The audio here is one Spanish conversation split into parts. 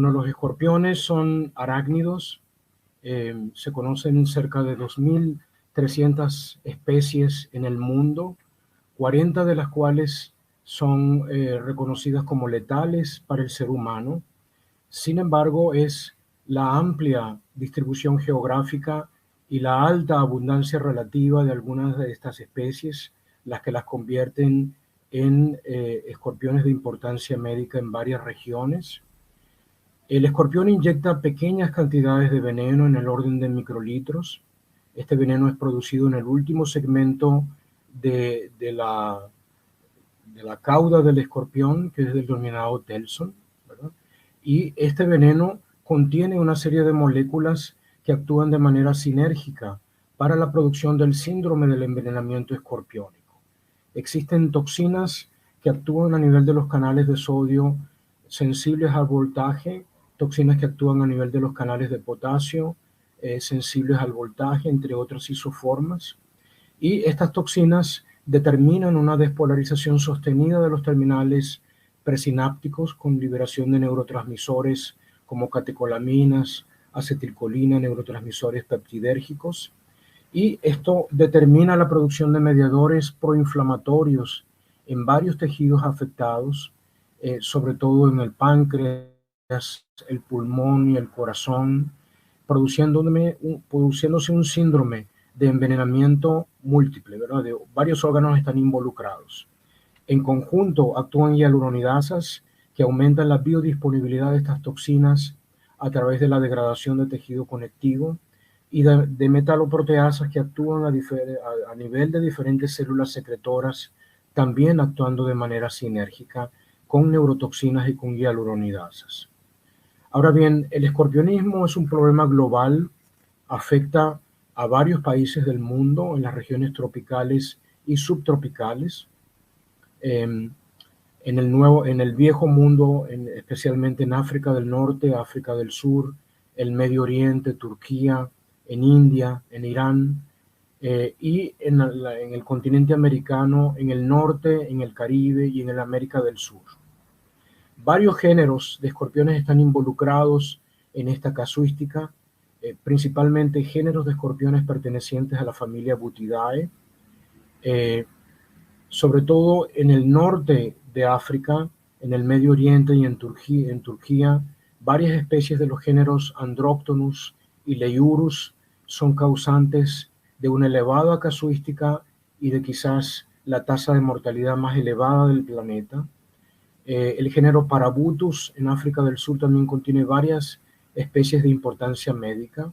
Bueno, los escorpiones son arácnidos. Se conocen cerca de 2.300 especies en el mundo, 40 de las cuales son reconocidas como letales para el ser humano. Sin embargo, es la amplia distribución geográfica y la alta abundancia relativa de algunas de estas especies las que las convierten en escorpiones de importancia médica en varias regiones. El escorpión inyecta pequeñas cantidades de veneno en el orden de microlitros. Este veneno es producido en el último segmento de la cauda del escorpión, que es el denominado telson, ¿verdad? Y este veneno contiene una serie de moléculas que actúan de manera sinérgica para la producción del síndrome del envenenamiento escorpiónico. Existen toxinas que actúan a nivel de los canales de sodio sensibles al voltaje, toxinas que actúan a nivel de los canales de potasio sensibles al voltaje, entre otras isoformas. Y estas toxinas determinan una despolarización sostenida de los terminales presinápticos con liberación de neurotransmisores como catecolaminas, acetilcolina, neurotransmisores peptidérgicos. Y esto determina la producción de mediadores proinflamatorios en varios tejidos afectados, sobre todo en el páncreas, el pulmón y el corazón, produciéndose un síndrome de envenenamiento múltiple, ¿verdad? De varios órganos están involucrados. En conjunto actúan hialuronidasas que aumentan la biodisponibilidad de estas toxinas a través de la degradación de tejido conectivo y de metaloproteasas que actúan a nivel de diferentes células secretoras, también actuando de manera sinérgica con neurotoxinas y con hialuronidasas. Ahora bien, el escorpionismo es un problema global, afecta a varios países del mundo en las regiones tropicales y subtropicales. En el viejo mundo, especialmente en África del Norte, África del Sur, el Medio Oriente, Turquía, en India, en Irán, y en el continente americano, en el norte, en el Caribe y en el América del Sur. Varios géneros de escorpiones están involucrados en esta casuística, principalmente géneros de escorpiones pertenecientes a la familia Butidae, sobre todo en el norte de África, en el Medio Oriente y en Turquía, varias especies de los géneros Androctonus y Leiurus son causantes de una elevada casuística y de quizás la tasa de mortalidad más elevada del planeta. El género Parabutus en África del Sur también contiene varias especies de importancia médica.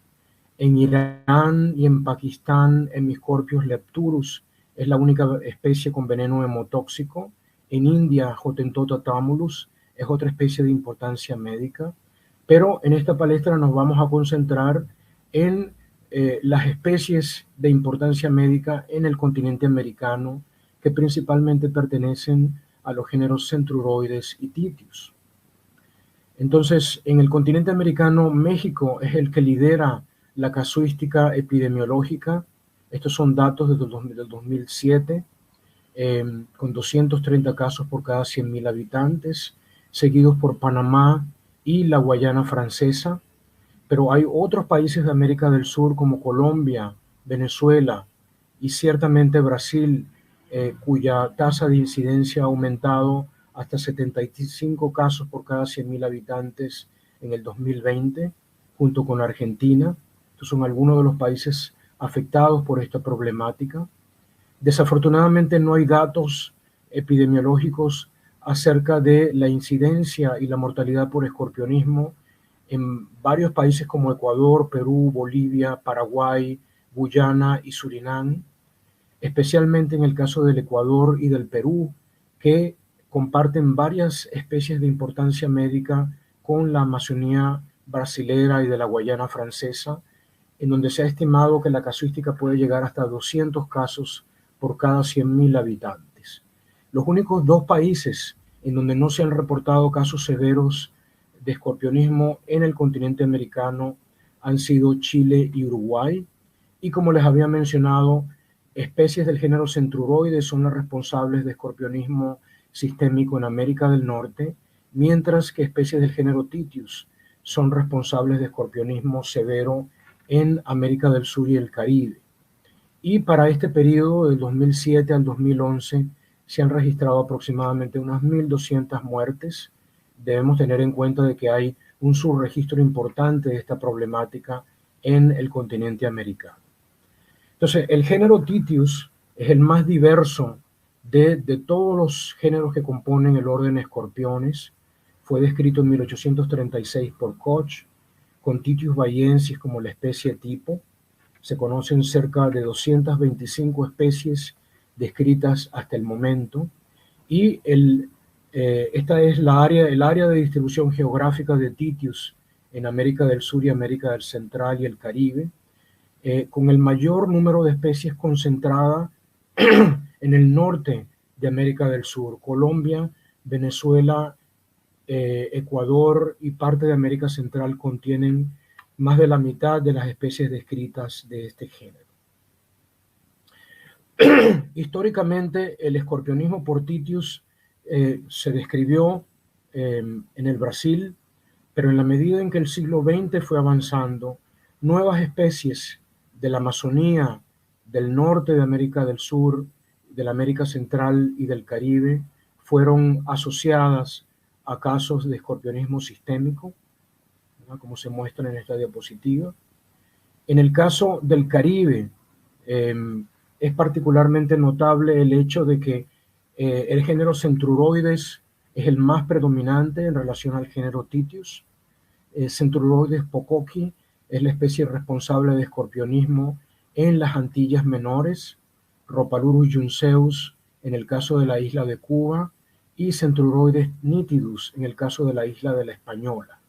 En Irán y en Pakistán, Hemicorpius lepturus es la única especie con veneno hemotóxico. En India, Hottentotta tamulus es otra especie de importancia médica. Pero en esta palestra nos vamos a concentrar en las especies de importancia médica en el continente americano, que principalmente pertenecen a los géneros Centruroides y Titius. Entonces, en el continente americano, México es el que lidera la casuística epidemiológica. Estos son datos del 2007, con 230 casos por cada 100.000 habitantes, seguidos por Panamá y la Guayana Francesa. Pero hay otros países de América del Sur como Colombia, Venezuela y ciertamente Brasil, cuya tasa de incidencia ha aumentado hasta 75 casos por cada 100.000 habitantes en el 2020, junto con Argentina. Estos son algunos de los países afectados por esta problemática. Desafortunadamente no hay datos epidemiológicos acerca de la incidencia y la mortalidad por escorpionismo en varios países como Ecuador, Perú, Bolivia, Paraguay, Guyana y Surinam, especialmente en el caso del Ecuador y del Perú, que comparten varias especies de importancia médica con la Amazonía brasilera y de la Guayana francesa, en donde se ha estimado que la casuística puede llegar hasta 200 casos por cada 100.000 habitantes. Los únicos dos países en donde no se han reportado casos severos de escorpionismo en el continente americano han sido Chile y Uruguay, y como les había mencionado, especies del género Centruroides son las responsables de escorpionismo sistémico en América del Norte, mientras que especies del género Titius son responsables de escorpionismo severo en América del Sur y el Caribe. Y para este periodo, del 2007 al 2011, se han registrado aproximadamente unas 1.200 muertes. Debemos tener en cuenta de que hay un subregistro importante de esta problemática en el continente americano. Entonces, el género Titius es el más diverso de todos los géneros que componen el orden Escorpiones. Fue descrito en 1836 por Koch, con Titius bayensis como la especie tipo. Se conocen cerca de 225 especies descritas hasta el momento, y esta es el área de distribución geográfica de Titius en América del Sur y América del Central y el Caribe, con el mayor número de especies concentrada en el norte de América del Sur: Colombia, Venezuela, Ecuador y parte de América Central contienen más de la mitad de las especies descritas de este género. Históricamente, el escorpionismo por Titius se describió en el Brasil, pero en la medida en que el siglo XX fue avanzando, nuevas especies de la Amazonía, del norte de América del Sur, de la América Central y del Caribe fueron asociadas a casos de escorpionismo sistémico, ¿no?, como se muestra en esta diapositiva. En el caso del Caribe, es particularmente notable el hecho de que el género Centruroides es el más predominante en relación al género Titius. Centruroides pocoqui es la especie responsable de escorpionismo en las Antillas Menores, Rhopalurus junceus en el caso de la isla de Cuba y Centruroides nitidus en el caso de la isla de la Española.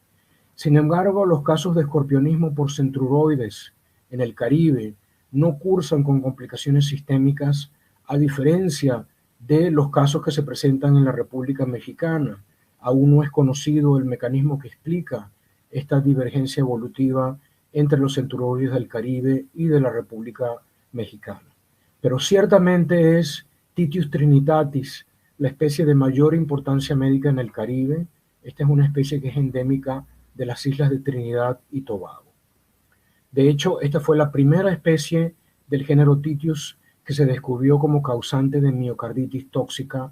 Sin embargo, los casos de escorpionismo por centruroides en el Caribe no cursan con complicaciones sistémicas, a diferencia de los casos que se presentan en la República Mexicana. Aún no es conocido el mecanismo que explica esta divergencia evolutiva entre los centruroides del Caribe y de la República Mexicana. Pero ciertamente es Titius trinitatis la especie de mayor importancia médica en el Caribe. Esta es una especie que es endémica de las islas de Trinidad y Tobago. De hecho, esta fue la primera especie del género Titius que se descubrió como causante de miocarditis tóxica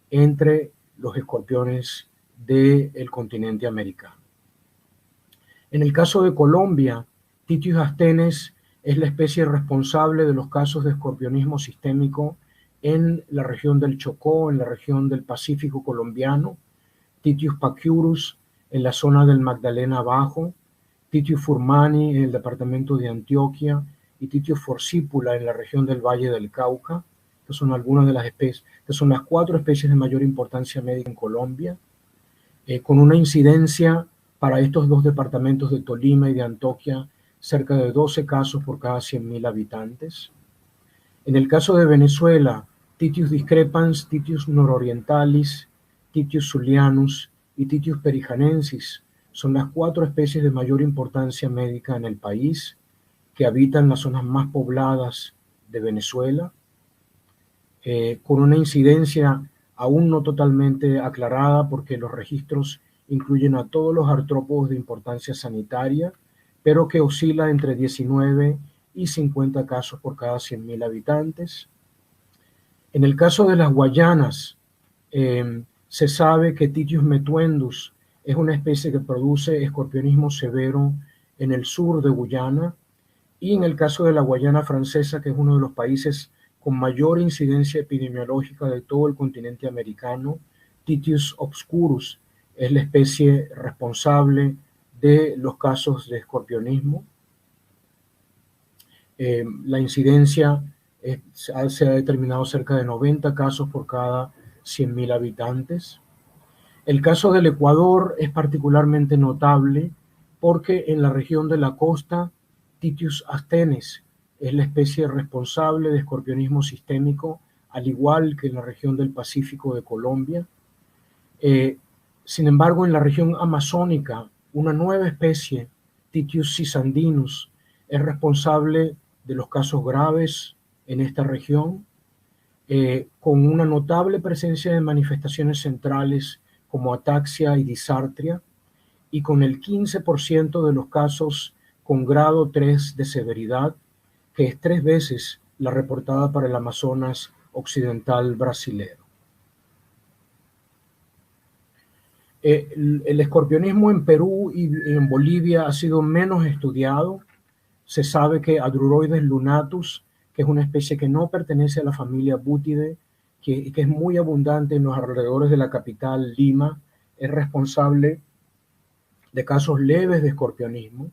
entre los escorpiones del continente americano. En el caso de Colombia, Titius astenes es la especie responsable de los casos de escorpionismo sistémico en la región del Chocó, en la región del Pacífico colombiano, Titius pacurus en la zona del Magdalena Bajo, Titius furmani en el departamento de Antioquia y Titius forcipula en la región del Valle del Cauca. Estas son algunas de las especies, estas son las 4 especies de mayor importancia médica en Colombia, con una incidencia para estos 2 departamentos de Tolima y de Antioquia cerca de 12 casos por cada 100.000 habitantes. En el caso de Venezuela, Titius discrepans, Titius nororientalis, Titius zulianus y Titius perijanensis son las 4 especies de mayor importancia médica en el país, que habitan las zonas más pobladas de Venezuela, con una incidencia aún no totalmente aclarada porque los registros incluyen a todos los artrópodos de importancia sanitaria, pero que oscila entre 19 y 50 casos por cada 100.000 habitantes. En el caso de las Guayanas, se sabe que Titius metuendus es una especie que produce escorpionismo severo en el sur de Guyana, y en el caso de la Guayana Francesa, que es uno de los países con mayor incidencia epidemiológica de todo el continente americano, Titius obscurus es la especie responsable de los casos de escorpionismo. La incidencia se ha determinado cerca de 90 casos por cada 100.000 habitantes. El caso del Ecuador es particularmente notable porque en la región de la costa, Titius astenes es la especie responsable de escorpionismo sistémico, al igual que en la región del Pacífico de Colombia. Sin embargo, en la región amazónica, una nueva especie, Titius cisandinus, es responsable de los casos graves en esta región, con una notable presencia de manifestaciones centrales como ataxia y disartria, y con el 15% de los casos con grado 3 de severidad, que es 3 veces la reportada para el Amazonas occidental brasilero. El escorpionismo en Perú y en Bolivia ha sido menos estudiado. Se sabe que Adruroides lunatus, que es una especie que no pertenece a la familia Butidae, que es muy abundante en los alrededores de la capital, Lima, es responsable de casos leves de escorpionismo,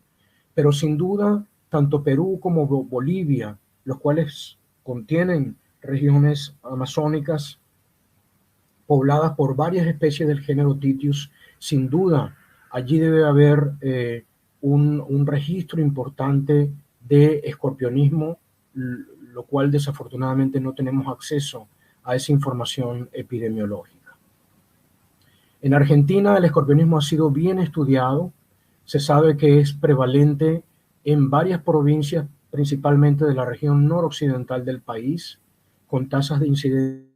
pero sin duda, tanto Perú como Bolivia, los cuales contienen regiones amazónicas pobladas por varias especies del género Titius, sin duda, allí debe haber un registro importante de escorpionismo, lo cual desafortunadamente no tenemos acceso a esa información epidemiológica. En Argentina el escorpionismo ha sido bien estudiado, se sabe que es prevalente en varias provincias, principalmente de la región noroccidental del país, con tasas de incidencia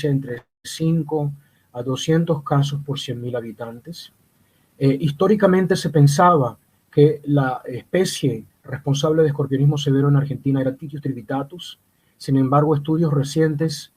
entre 5 a 200 casos por 100.000 habitantes. Históricamente se pensaba que la especie responsable de escorpionismo severo en Argentina era Titius trivitatus. Sin embargo, estudios recientes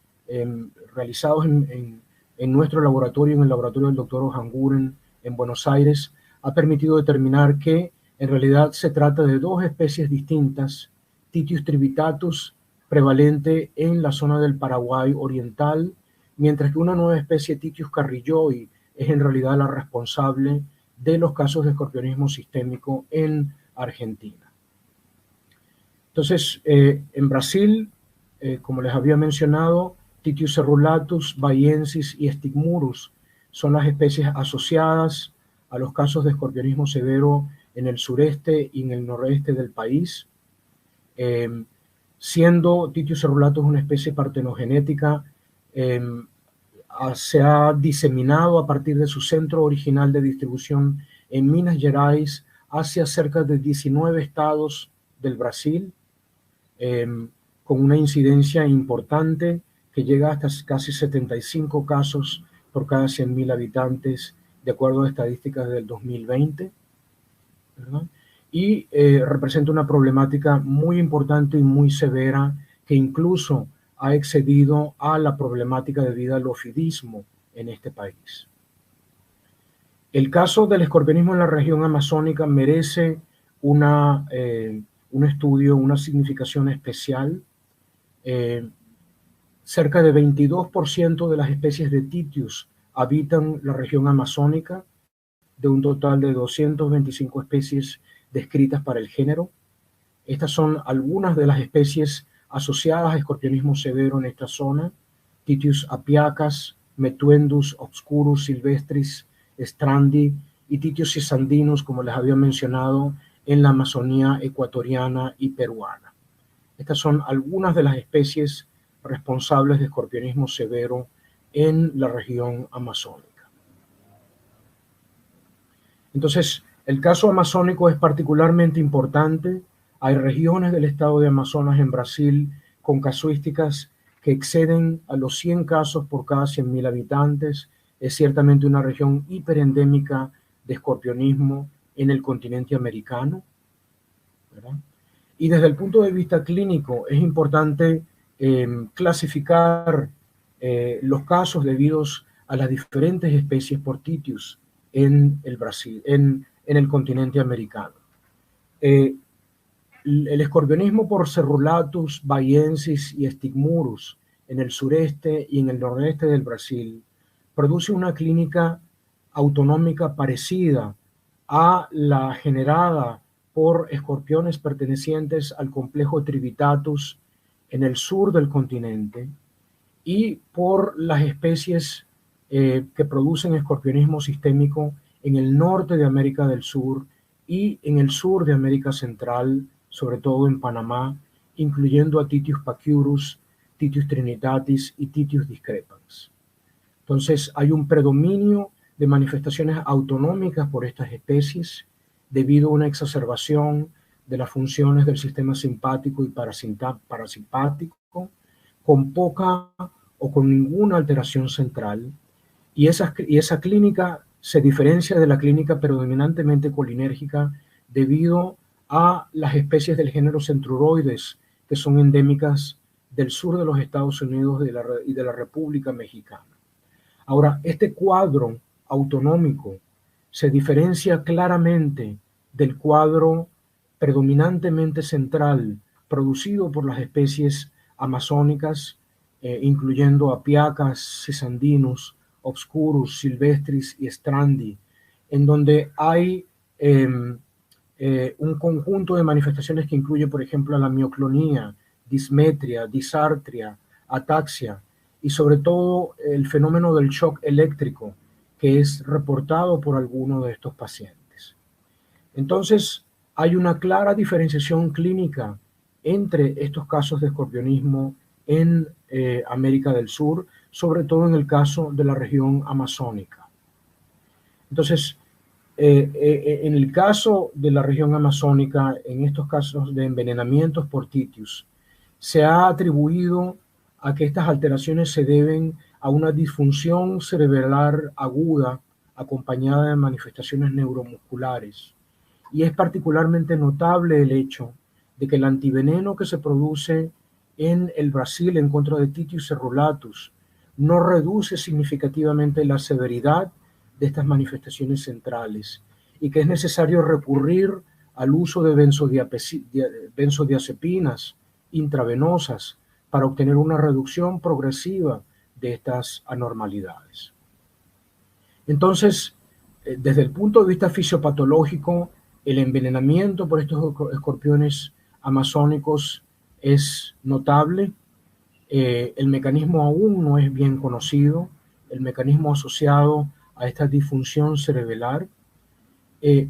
realizados en nuestro laboratorio, en el laboratorio del doctor Ojanguren en Buenos Aires, ha permitido determinar que en realidad se trata de dos especies distintas, Titius trivitatus prevalente en la zona del Paraguay oriental, mientras que una nueva especie, Titius carrilloi, es en realidad la responsable de los casos de escorpionismo sistémico en Argentina. Entonces, en Brasil, como les había mencionado, Titius cerulatus, baiensis y stigmurus son las especies asociadas a los casos de escorpionismo severo en el sureste y en el noroeste del país. Siendo Titius cerulatus una especie partenogenética, se ha diseminado a partir de su centro original de distribución en Minas Gerais hacia cerca de 19 estados del Brasil, con una incidencia importante que llega hasta casi 75 casos por cada 100.000 habitantes, de acuerdo a estadísticas del 2020, ¿verdad? Y representa una problemática muy importante y muy severa que incluso ha excedido a la problemática debida al ofidismo en este país. El caso del escorpionismo en la región amazónica merece un estudio, una significación especial. Cerca de 22% de las especies de Titius habitan la región amazónica, de un total de 225 especies descritas para el género. Estas son algunas de las especies asociadas a escorpionismo severo en esta zona: Titius apiacus, Metuendus obscurus silvestris, strandi y Titius cisandinus, como les había mencionado, en la Amazonía ecuatoriana y peruana. Estas son algunas de las especies responsables de escorpionismo severo en la región amazónica. Entonces, el caso amazónico es particularmente importante. Hay regiones del estado de Amazonas en Brasil con casuísticas que exceden a los 100 casos por cada 100.000 habitantes. Es ciertamente una región hiperendémica de escorpionismo en el continente americano, ¿verdad? Y desde el punto de vista clínico es importante clasificar los casos debidos a las diferentes especies por Titius en el Brasil, en el continente americano. El escorpionismo por Cerulatus, baiensis y stigmurus en el sureste y en el nordeste del Brasil produce una clínica autonómica parecida a la generada por escorpiones pertenecientes al complejo Trivitatus en el sur del continente y por las especies que producen escorpionismo sistémico en el norte de América del Sur y en el sur de América Central, sobre todo en Panamá, incluyendo a Titius pachyurus, Titius trinitatis y Titius discrepans. Entonces hay un predominio de manifestaciones autonómicas por estas especies debido a una exacerbación de las funciones del sistema simpático y parasimpático, con poca o con ninguna alteración central, y esa clínica se diferencia de la clínica predominantemente colinérgica debido a las especies del género Centruroides, que son endémicas del sur de los Estados Unidos y de la República Mexicana. Ahora, este cuadro autonómico se diferencia claramente del cuadro predominantemente central producido por las especies amazónicas, incluyendo Apiacas, Sisandinus, Obscurus, Silvestris y Strandi, en donde hay un conjunto de manifestaciones que incluye, por ejemplo, la mioclonía, dismetria, disartria, ataxia y sobre todo el fenómeno del shock eléctrico, que es reportado por algunos de estos pacientes. Entonces, hay una clara diferenciación clínica entre estos casos de escorpionismo en América del Sur, sobre todo en el caso de la región amazónica. Entonces, en el caso de la región amazónica, en estos casos de envenenamientos por Titius, se ha atribuido a que estas alteraciones se deben a una disfunción cerebral aguda acompañada de manifestaciones neuromusculares. Y es particularmente notable el hecho de que el antiveneno que se produce en el Brasil en contra de Titius cerulatus no reduce significativamente la severidad de estas manifestaciones centrales y que es necesario recurrir al uso de benzodiazepinas intravenosas para obtener una reducción progresiva de estas anormalidades. Entonces, desde el punto de vista fisiopatológico, el envenenamiento por estos escorpiones amazónicos es notable. El mecanismo aún no es bien conocido, el mecanismo asociado a esta disfunción cerebral.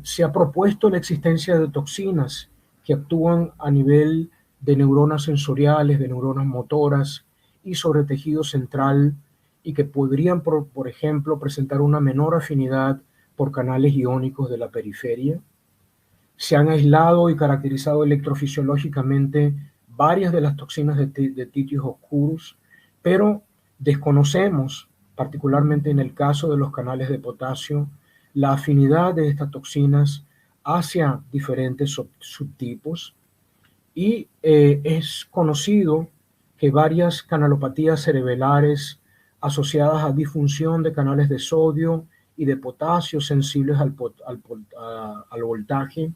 Se ha propuesto la existencia de toxinas que actúan a nivel de neuronas sensoriales, de neuronas motoras y sobre tejido central y que podrían, por ejemplo, presentar una menor afinidad por canales iónicos de la periferia. Se han aislado y caracterizado electrofisiológicamente varias de las toxinas de Titius oscurus, pero desconocemos, particularmente en el caso de los canales de potasio, la afinidad de estas toxinas hacia diferentes subtipos y es conocido que varias canalopatías cerebrales asociadas a disfunción de canales de sodio y de potasio sensibles al voltaje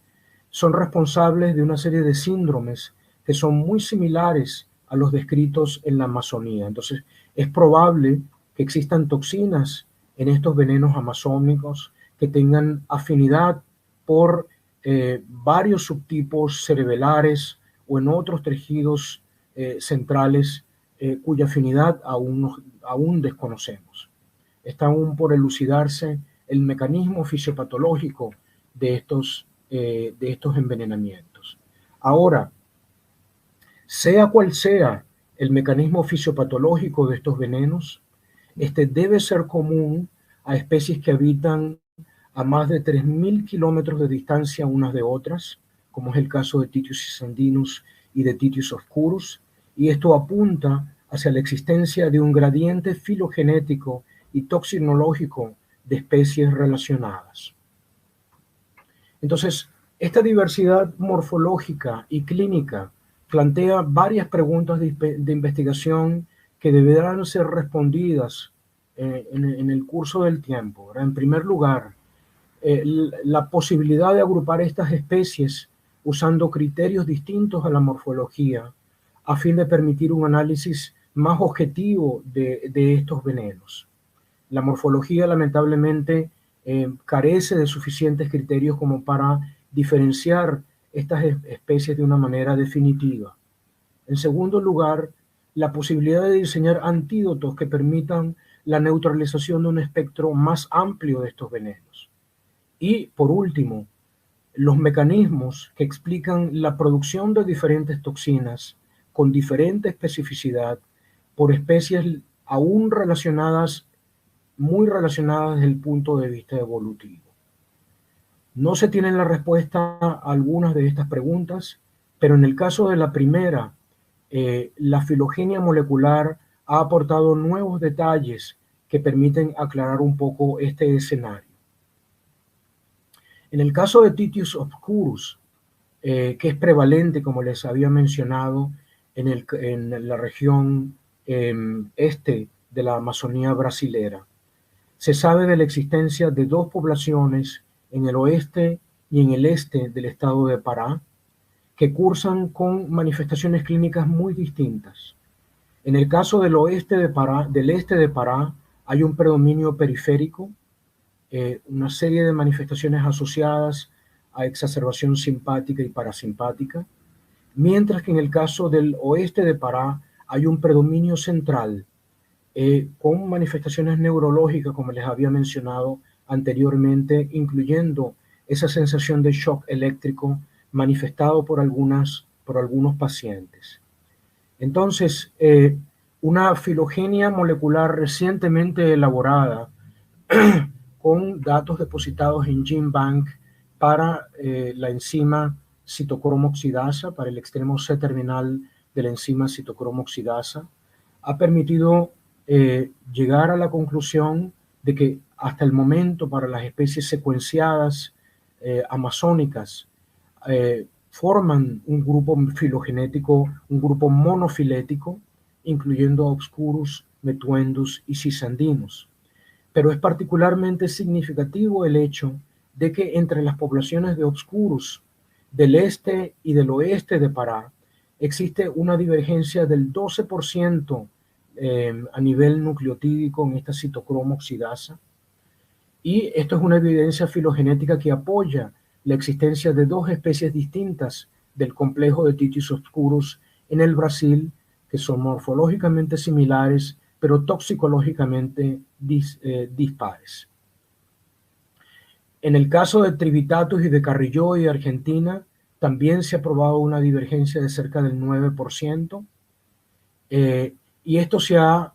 son responsables de una serie de síndromes que son muy similares a los descritos en la Amazonía. Entonces, es probable que existan toxinas en estos venenos amazónicos que tengan afinidad por varios subtipos cerebrales o en otros tejidos centrales cuya afinidad aún desconocemos. Está aún por elucidarse el mecanismo fisiopatológico de estos envenenamientos. Ahora, sea cual sea el mecanismo fisiopatológico de estos venenos, este debe ser común a especies que habitan a más de 3.000 kilómetros de distancia unas de otras, como es el caso de Titius sisandinus y de Titius oscurus, y esto apunta hacia la existencia de un gradiente filogenético y toxinológico de especies relacionadas. Entonces, esta diversidad morfológica y clínica plantea varias preguntas de investigación que deberán ser respondidas en el curso del tiempo. En primer lugar, la posibilidad de agrupar estas especies usando criterios distintos a la morfología a fin de permitir un análisis más objetivo de estos venenos. La morfología lamentablemente carece de suficientes criterios como para diferenciar estas especies de una manera definitiva. En segundo lugar, la posibilidad de diseñar antídotos que permitan la neutralización de un espectro más amplio de estos venenos. Y, por último, los mecanismos que explican la producción de diferentes toxinas con diferente especificidad por especies aún relacionadas, muy relacionadas desde el punto de vista evolutivo. No se tiene la respuesta a algunas de estas preguntas, pero en el caso de la primera, la filogenia molecular ha aportado nuevos detalles que permiten aclarar un poco este escenario. En el caso de Titius obscurus, que es prevalente, como les había mencionado, en la región este de la Amazonía brasilera, se sabe de la existencia de dos poblaciones en el oeste y en el este del estado de Pará, que cursan con manifestaciones clínicas muy distintas. En el caso del este de Pará, hay un predominio periférico, una serie de manifestaciones asociadas a exacerbación simpática y parasimpática, mientras que en el caso del oeste de Pará hay un predominio central, con manifestaciones neurológicas, como les había mencionado anteriormente, incluyendo esa sensación de shock eléctrico manifestado por algunos pacientes. Entonces, una filogenia molecular recientemente elaborada con datos depositados en GenBank para la enzima citocromo oxidasa, para el extremo C terminal de la enzima citocromo oxidasa, ha permitido llegar a la conclusión de que hasta el momento, para las especies secuenciadas amazónicas, forman un grupo filogenético, un grupo monofilético, incluyendo a Obscurus, Metuendus y Cisandinus. Pero es particularmente significativo el hecho de que entre las poblaciones de Obscurus del este y del oeste de Pará existe una divergencia del 12% a nivel nucleotídico en esta citocromo oxidasa. Y esto es una evidencia filogenética que apoya la existencia de dos especies distintas del complejo de Titius obscurus en el Brasil, que son morfológicamente similares, pero toxicológicamente dispares. En el caso de Trivitatus y de Carrilloy de Argentina, también se ha probado una divergencia de cerca del 9%, y esto se ha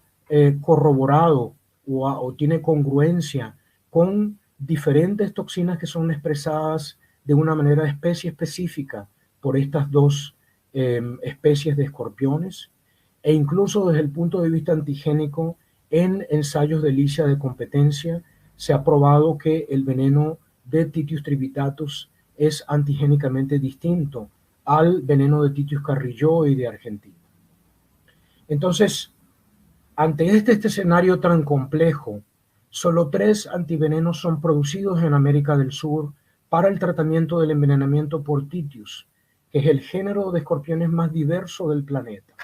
corroborado o tiene congruencia con diferentes toxinas que son expresadas de una manera especie específica por estas dos especies de escorpiones, e incluso desde el punto de vista antigénico, en ensayos de licia de competencia se ha probado que el veneno de Titius trivitatus es antigénicamente distinto al veneno de Titius carrilloi de Argentina. Entonces, ante este escenario tan complejo, solo 3 antivenenos son producidos en América del Sur para el tratamiento del envenenamiento por Titius, que es el género de escorpiones más diverso del planeta.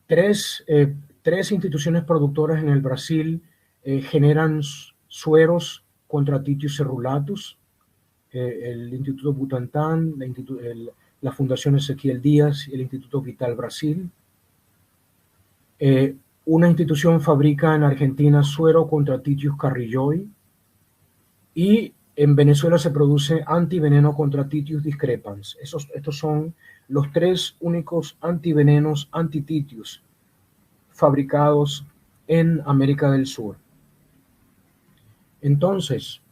Tres instituciones productoras en el Brasil generan sueros contra Titius cerulatus, el Instituto Butantan, la Fundación Ezequiel Díaz y el Instituto Vital Brasil. Una institución fabrica en Argentina suero contra Titius carrilloy, y en Venezuela se produce antiveneno contra Titius discrepans. Estos son los 3 únicos antivenenos anti-Titius fabricados en América del Sur. Entonces,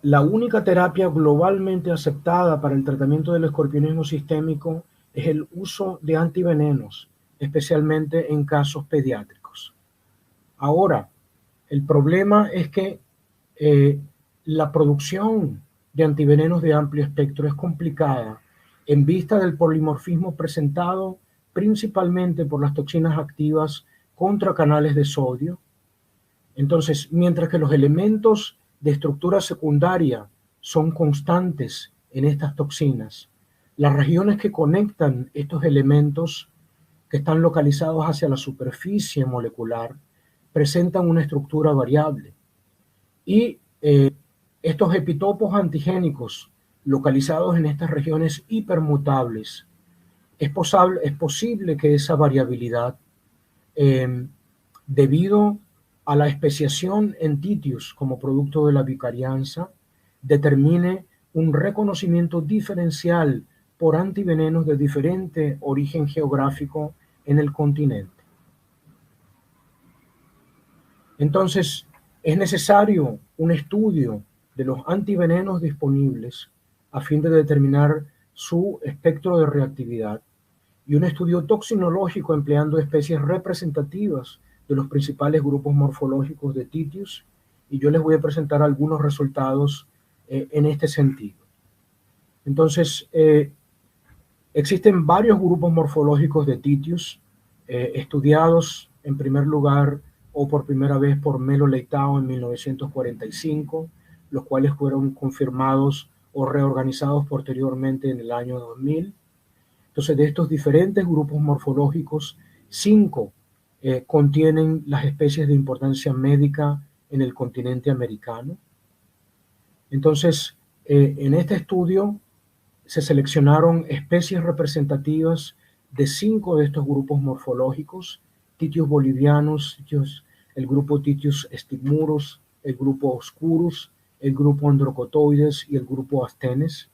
la única terapia globalmente aceptada para el tratamiento del escorpionismo sistémico es el uso de antivenenos, especialmente en casos pediátricos. Ahora, el problema es que la producción de antivenenos de amplio espectro es complicada en vista del polimorfismo presentado principalmente por las toxinas activas contra canales de sodio. Entonces, mientras que los elementos de estructura secundaria son constantes en estas toxinas, las regiones que conectan estos elementos, que están localizados hacia la superficie molecular, presentan una estructura variable. Y estos epitopos antigénicos localizados en estas regiones hipermutables, es posible que esa variabilidad, debido a la especiación en Titius como producto de la bicarianza, determine un reconocimiento diferencial por antivenenos de diferente origen geográfico en el continente. Entonces, es necesario un estudio de los antivenenos disponibles a fin de determinar su espectro de reactividad, y un estudio toxinológico empleando especies representativas de los principales grupos morfológicos de Titius, y yo les voy a presentar algunos resultados en este sentido. Entonces, existen varios grupos morfológicos de Titius estudiados en primer lugar o por primera vez por Melo Leitao en 1945, los cuales fueron confirmados o reorganizados posteriormente en el año 2000. Entonces, de estos diferentes grupos morfológicos, 5 contienen las especies de importancia médica en el continente americano. Entonces, en este estudio se seleccionaron especies representativas de 5 de estos grupos morfológicos: Titius bolivianus, el grupo Titius stigmurus, el grupo oscurus, el grupo Androcotoides y el grupo Astenes.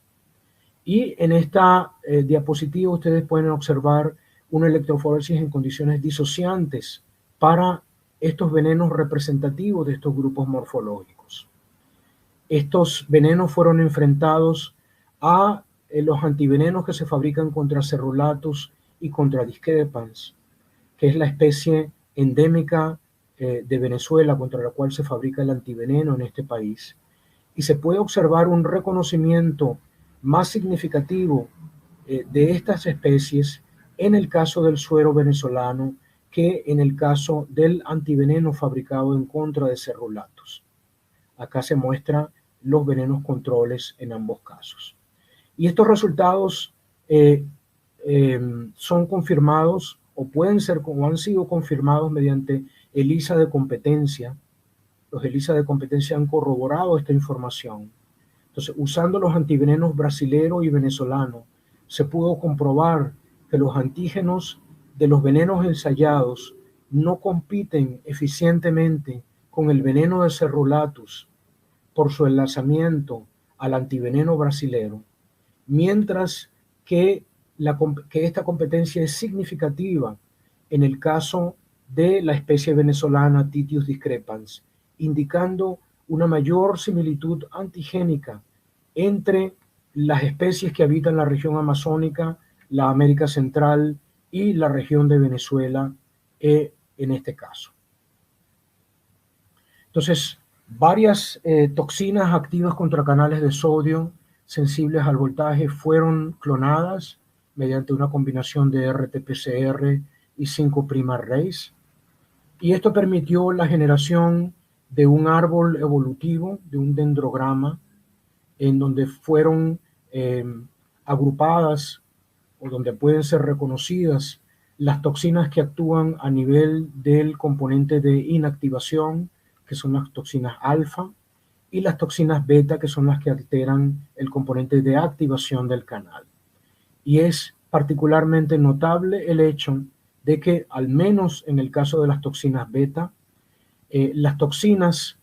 Y en esta diapositiva ustedes pueden observar una electroforesis en condiciones disociantes para estos venenos representativos de estos grupos morfológicos. Estos venenos fueron enfrentados a los antivenenos que se fabrican contra Cerulatus y contra Discrepans, que es la especie endémica de Venezuela contra la cual se fabrica el antiveneno en este país. Y se puede observar un reconocimiento más significativo de estas especies en el caso del suero venezolano que en el caso del antiveneno fabricado en contra de Cerulatus. Acá se muestran los venenos controles en ambos casos. Y estos resultados son confirmados o pueden ser o han sido confirmados mediante ELISA de competencia. Los ELISA de competencia han corroborado esta información. Entonces, usando los antivenenos brasilero y venezolano, se pudo comprobar que los antígenos de los venenos ensayados no compiten eficientemente con el veneno de Cerulatus por su enlazamiento al antiveneno brasilero, mientras que esta competencia es significativa en el caso de la especie venezolana Titius discrepans, indicando una mayor similitud antigénica entre las especies que habitan la región amazónica, la América Central y la región de Venezuela en este caso. Entonces, varias toxinas activas contra canales de sodio sensibles al voltaje fueron clonadas mediante una combinación de RT-PCR y 5' arrays, y esto permitió la generación de un árbol evolutivo, de un dendrograma, en donde fueron agrupadas o donde pueden ser reconocidas las toxinas que actúan a nivel del componente de inactivación, que son las toxinas alfa, y las toxinas beta, que son las que alteran el componente de activación del canal. Y es particularmente notable el hecho de que, al menos en el caso de las toxinas beta, las toxinas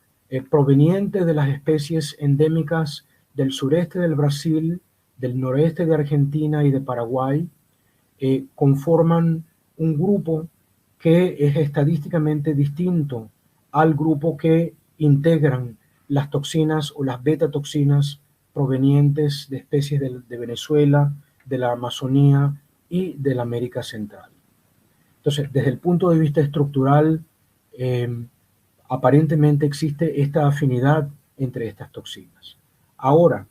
provenientes de las especies endémicas del sureste del Brasil, del noreste de Argentina y de Paraguay, conforman un grupo que es estadísticamente distinto al grupo que integran las toxinas o las beta-toxinas provenientes de especies de Venezuela, de la Amazonía y de la América Central. Entonces, desde el punto de vista estructural, aparentemente existe esta afinidad entre estas toxinas. Ahora,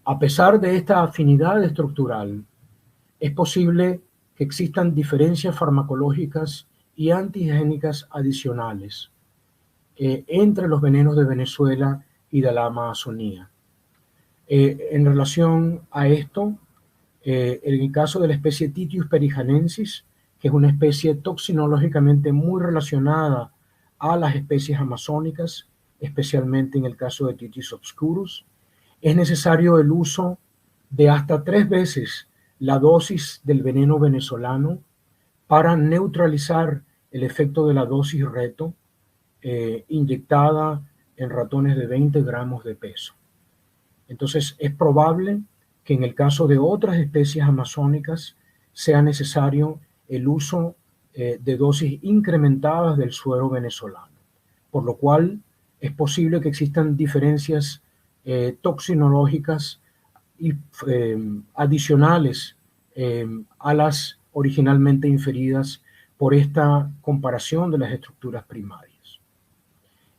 a pesar de esta afinidad estructural, es posible que existan diferencias farmacológicas y antigénicas adicionales entre los venenos de Venezuela y de la Amazonía. En relación a esto, en el caso de la especie Titius perijanensis, que es una especie toxinológicamente muy relacionada a las especies amazónicas, especialmente en el caso de Titius obscurus, es necesario el uso de hasta 3 veces la dosis del veneno venezolano para neutralizar el efecto de la dosis reto inyectada en ratones de 20 gramos de peso. Entonces, es probable que en el caso de otras especies amazónicas sea necesario el uso de dosis incrementadas del suero venezolano, por lo cual es posible que existan diferencias toxinológicas y adicionales a las originalmente inferidas por esta comparación de las estructuras primarias.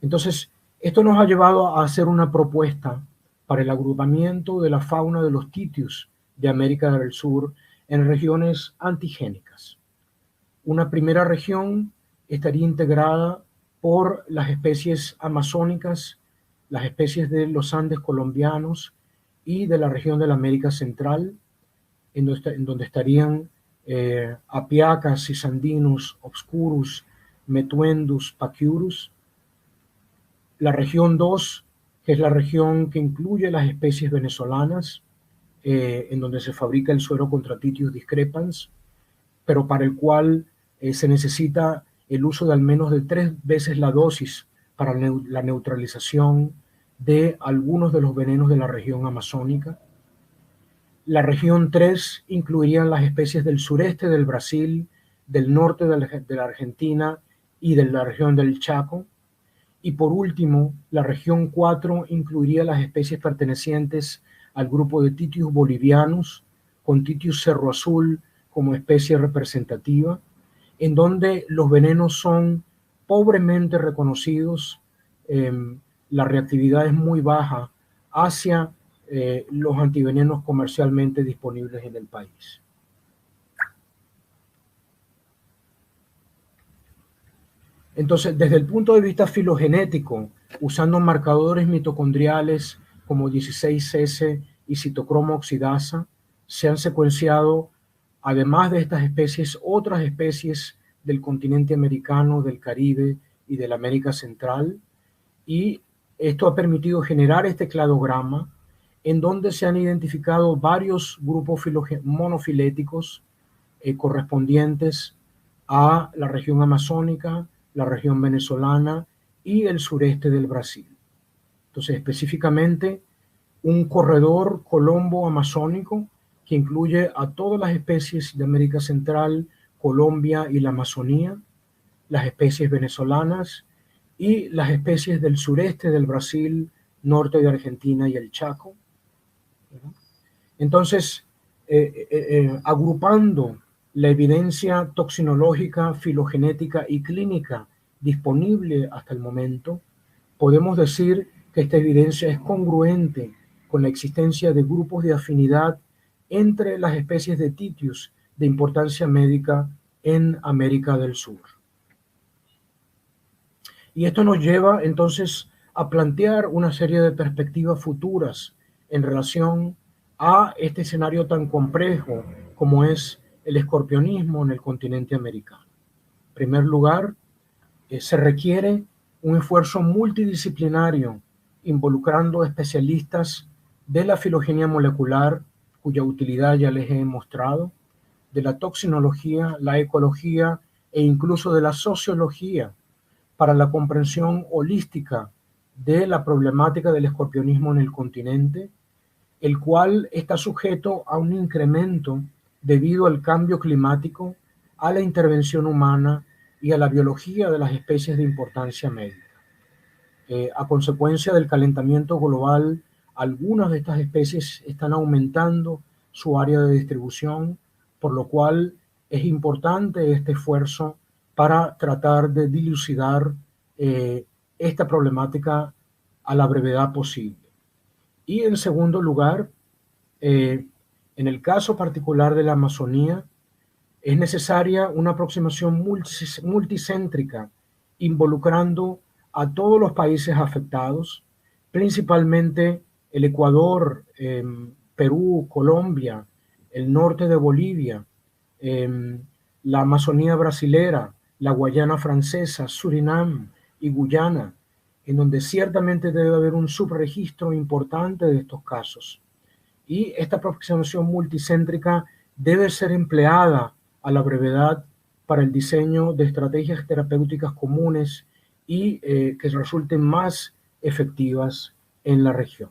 Entonces, esto nos ha llevado a hacer una propuesta para el agrupamiento de la fauna de los titius de América del Sur en regiones antigénicas. Una primera región estaría integrada por las especies amazónicas, las especies de los Andes colombianos y de la región de la América Central, en donde estarían Apiacas, Cisandinus, Obscurus, Metuendus, Paciurus. La región 2, que es la región que incluye las especies venezolanas, en donde se fabrica el suero contra Titius discrepans, pero para el cual se necesita el uso de al menos de 3 veces la dosis para la neutralización de algunos de los venenos de la región amazónica. La región 3 incluiría las especies del sureste del Brasil, del norte de la Argentina y de la región del Chaco. Y por último, la región 4 incluiría las especies pertenecientes al grupo de Titius bolivianus, con Titius cerro azul como especie representativa, en donde los venenos son pobremente reconocidos, la reactividad es muy baja hacia los antivenenos comercialmente disponibles en el país. Entonces, desde el punto de vista filogenético, usando marcadores mitocondriales como 16S y citocromo oxidasa, se han secuenciado, además de estas especies, otras especies del continente americano, del Caribe y de la América Central, y esto ha permitido generar este cladograma en donde se han identificado varios grupos monofiléticos correspondientes a la región amazónica, la región venezolana y el sureste del Brasil. Entonces, específicamente, un corredor colombo-amazónico que incluye a todas las especies de América Central, Colombia y la Amazonía, las especies venezolanas y las especies del sureste del Brasil, norte de Argentina y el Chaco. Entonces, agrupando la evidencia toxinológica, filogenética y clínica disponible hasta el momento, podemos decir que esta evidencia es congruente con la existencia de grupos de afinidad entre las especies de Titius de importancia médica en América del Sur. Y esto nos lleva entonces a plantear una serie de perspectivas futuras en relación a este escenario tan complejo como es el escorpionismo en el continente americano. En primer lugar, se requiere un esfuerzo multidisciplinario involucrando especialistas de la filogenia molecular, cuya utilidad ya les he mostrado, de la toxinología, la ecología e incluso de la sociología para la comprensión holística de la problemática del escorpionismo en el continente, el cual está sujeto a un incremento debido al cambio climático, a la intervención humana y a la biología de las especies de importancia médica. A consecuencia del calentamiento global, algunas de estas especies están aumentando su área de distribución, por lo cual es importante este esfuerzo para tratar de dilucidar esta problemática a la brevedad posible. Y en segundo lugar, en el caso particular de la Amazonía, es necesaria una aproximación multicéntrica involucrando a todos los países afectados, principalmente el Ecuador, Perú, Colombia, el norte de Bolivia, la Amazonía brasilera, la Guayana francesa, Surinam y Guyana, en donde ciertamente debe haber un subregistro importante de estos casos. Y esta aproximación multicéntrica debe ser empleada a la brevedad para el diseño de estrategias terapéuticas comunes y que resulten más efectivas en la región.